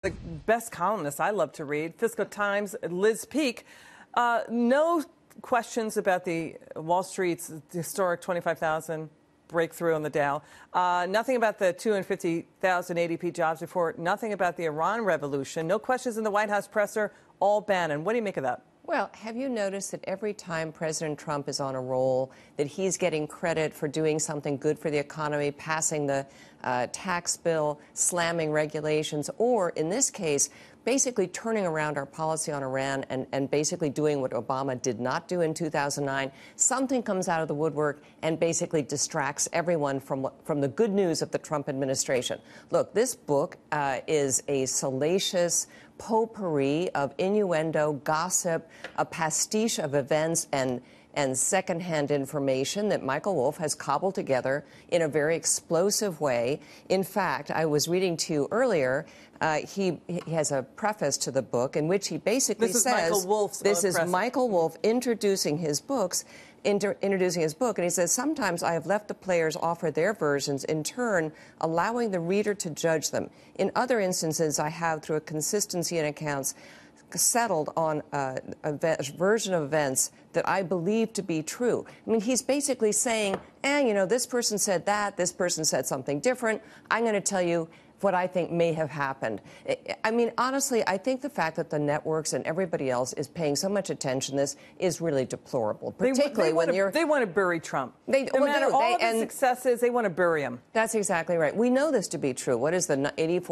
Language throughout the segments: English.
The best columnist I love to read, Fiscal Times Liz Peek. No questions about the Wall Street's historic 25,000 breakthrough on the Dow. Nothing about the 250,000 ADP jobs report. Nothing about the Iran revolution. No questions in the White House presser. All Bannon. What do you make of that? Well, have you noticed that every time President Trump is on a roll, that he's getting credit for doing something good for the economy, passing the tax bill, slamming regulations, or in this case, basically turning around our policy on Iran and basically doing what Obama did not do in 2009. Something comes out of the woodwork and basically distracts everyone from the good news of the Trump administration. Look, this book is a salacious potpourri of innuendo, gossip, a pastiche of events and secondhand information that Michael Wolff has cobbled together in a very explosive way. In fact, I was reading to you earlier, he has a preface to the book in which he basically says, this is Michael Wolff introducing his books, introducing his book, and he says, sometimes I have let the players offer their versions, in turn allowing the reader to judge them. In other instances, I have, through a consistency in accounts, settled on a version of events that I believe to be true. I mean, he's basically saying, you know, this person said that, this person said something different. I'm going to tell you what I think may have happened. I mean, honestly, I think the fact that the networks and everybody else is paying so much attention to this is really deplorable, particularly when you're... They want to bury Trump. No matter all of his successes, they want to bury him. That's exactly right. We know this to be true. What is the 84%,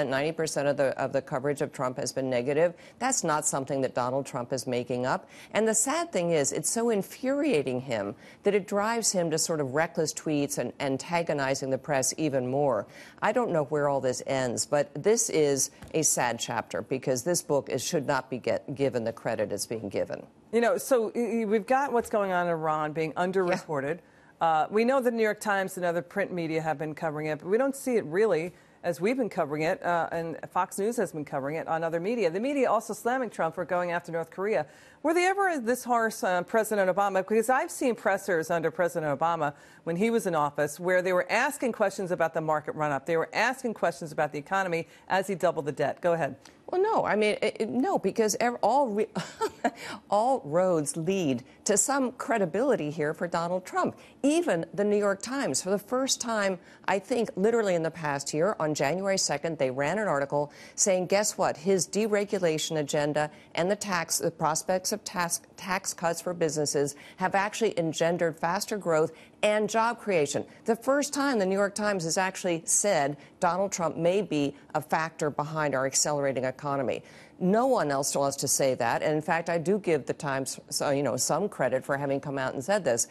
90% of the coverage of Trump has been negative? That's not something that Donald Trump is making up. And the sad thing is, it's so infuriating him that it drives him to sort of reckless tweets and antagonizing the press even more. I don't know where all this ends, but this is a sad chapter because this book should not be given the credit it's being given. You know, so we've got what's going on in Iran being underreported. Yeah. We know the New York Times and other print media have been covering it, but we don't see it really as we've been covering it, and Fox News has been covering it on other media. The media also slamming Trump for going after North Korea. Were they ever this harsh on President Obama? Because I've seen pressers under President Obama when he was in office where they were asking questions about the market run-up. They were asking questions about the economy as he doubled the debt. Go ahead. Well, no. I mean, no, because all roads lead to some credibility here for Donald Trump. Even the New York Times, for the first time, I think, literally in the past year, on January 2nd, they ran an article saying, guess what? His deregulation agenda and the prospects of tax cuts for businesses have actually engendered faster growth and job creation. The first time the New York Times has actually said Donald Trump may be a factor behind our accelerating economy. No one else wants to say that. And in fact, I do give the Times, some credit for having come out and said this.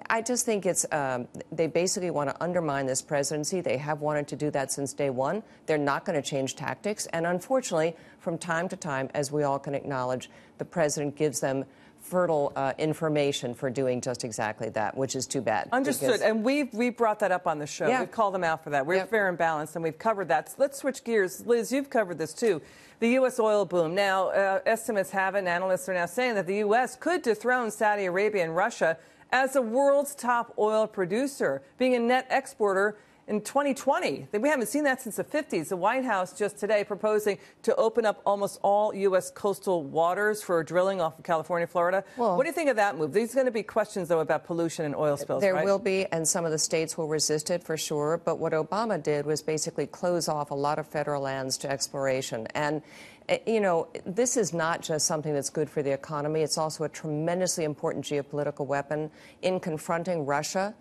I just think it's they basically want to undermine this presidency. They have wanted to do that since day one. They're not going to change tactics. And unfortunately, from time to time, as we all can acknowledge, the president gives them fertile information for doing just exactly that, which is too bad. Understood. And we've brought that up on the show. Yeah. We've called them out for that. We're fair and balanced, and we've covered that. So let's switch gears. Liz, you've covered this, too. The U.S. oil boom. Now, estimates have it, and analysts are now saying that the U.S. could dethrone Saudi Arabia and Russia as the world's top oil producer, being a net exporter in 2020. We haven't seen that since the 50s. The White House just today proposing to open up almost all U.S. coastal waters for drilling off of California, Florida. Well, what do you think of that move? There's going to be questions, though, about pollution and oil spills, There will be, and some of the states will resist it for sure. But what Obama did was basically close off a lot of federal lands to exploration. And you know, this is not just something that's good for the economy. It's also a tremendously important geopolitical weapon in confronting Russia.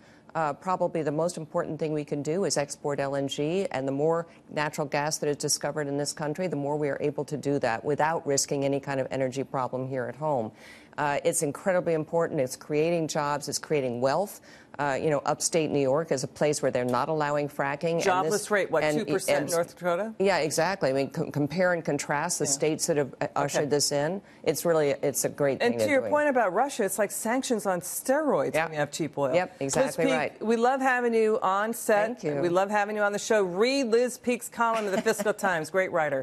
Probably the most important thing we can do is export LNG, and the more natural gas that is discovered in this country, the more we are able to do that without risking any kind of energy problem here at home. It's incredibly important. It's creating jobs. It's creating wealth. Upstate New York is a place where they're not allowing fracking. Jobless rate, what, 2% in North Dakota? Yeah, exactly. I mean, compare and contrast the states that have ushered this in. It's a great thing. And to your point about Russia, it's like sanctions on steroids when you have cheap oil. Yep, exactly Liz Peek, right. We love having you on set. Thank you. We love having you on the show. Read Liz Peek's column in the Fiscal Times. Great writer.